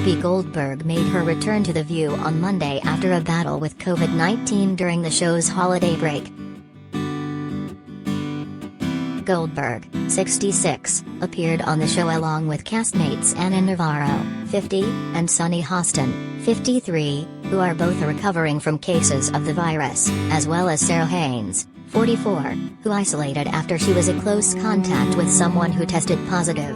Whoopi Goldberg made her return to The View on Monday after a battle with COVID-19 during the show's holiday break. Goldberg, 66, appeared on the show along with castmates Ana Navarro, 50, and Sunny Hostin, 53, who are both recovering from cases of the virus, as well as Sara Haines, 44, who isolated after she was in close contact with someone who tested positive.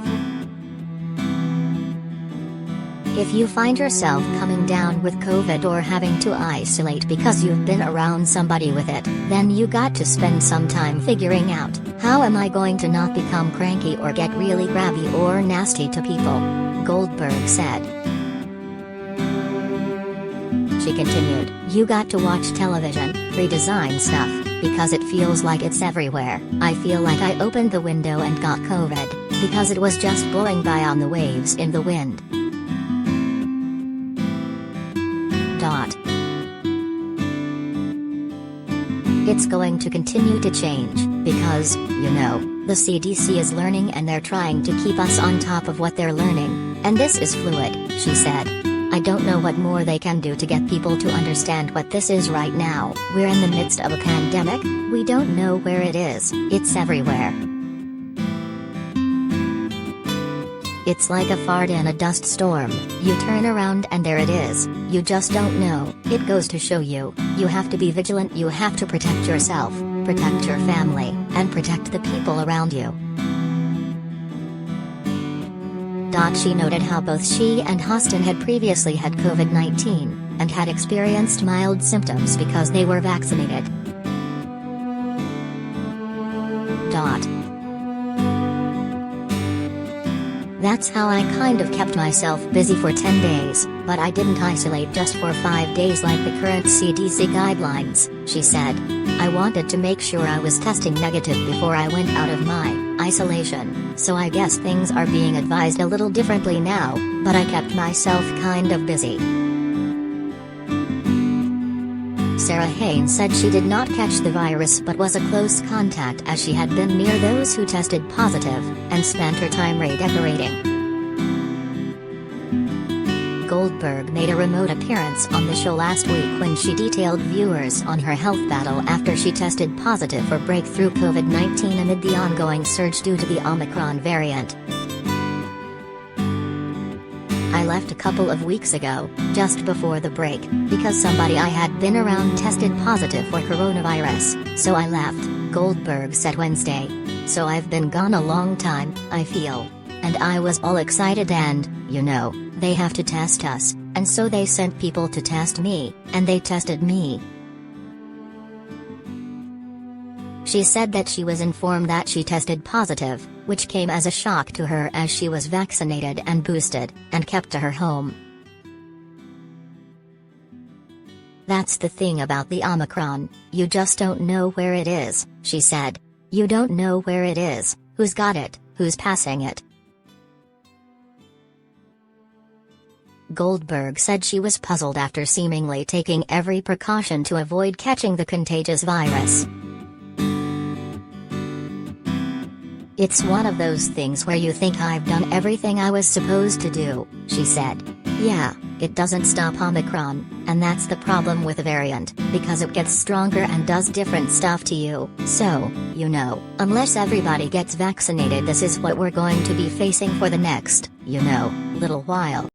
If you find yourself coming down with COVID or having to isolate because you've been around somebody with it, then you got to spend some time figuring out, how am I going to not become cranky or get really grabby or nasty to people? Goldberg said. She continued, you got to watch television, redesign stuff, because it feels like it's everywhere. I feel like I opened the window and got COVID, because it was just blowing by on the waves in the wind. It's going to continue to change, because, the CDC is learning and they're trying to keep us on top of what they're learning, and this is fluid, she said. I don't know what more they can do to get people to understand what this is right now. We're in the midst of a pandemic, we don't know where it is, it's everywhere. It's like a fart in a dust storm, you turn around and there it is, you just don't know. It goes to show you, you have to be vigilant, you have to protect yourself, protect your family, and protect the people around you. She noted how both she and Hostin had previously had COVID-19, and had experienced mild symptoms because they were vaccinated. That's how I kind of kept myself busy for 10 days, but I didn't isolate just for 5 days like the current CDC guidelines, she said. I wanted to make sure I was testing negative before I went out of my isolation, so I guess things are being advised a little differently now, but I kept myself kind of busy. Sara Haines said she did not catch the virus but was a close contact as she had been near those who tested positive, and spent her time redecorating. Goldberg made a remote appearance on the show last week when she detailed viewers on her health battle after she tested positive for breakthrough COVID-19 amid the ongoing surge due to the Omicron variant. I left a couple of weeks ago, just before the break, because somebody I had been around tested positive for coronavirus, so I left, Goldberg said Wednesday. So I've been gone a long time, I feel. And I was all excited and, they have to test us, and so they sent people to test me, and they tested me. She said that she was informed that she tested positive, which came as a shock to her as she was vaccinated and boosted, and kept to her home. That's the thing about the Omicron, you just don't know where it is, she said. You don't know where it is, who's got it, who's passing it. Goldberg said she was puzzled after seemingly taking every precaution to avoid catching the contagious virus. It's one of those things where you think I've done everything I was supposed to do, she said. Yeah, it doesn't stop Omicron, and that's the problem with the variant, because it gets stronger and does different stuff to you. So, unless everybody gets vaccinated, this is what we're going to be facing for the next, little while.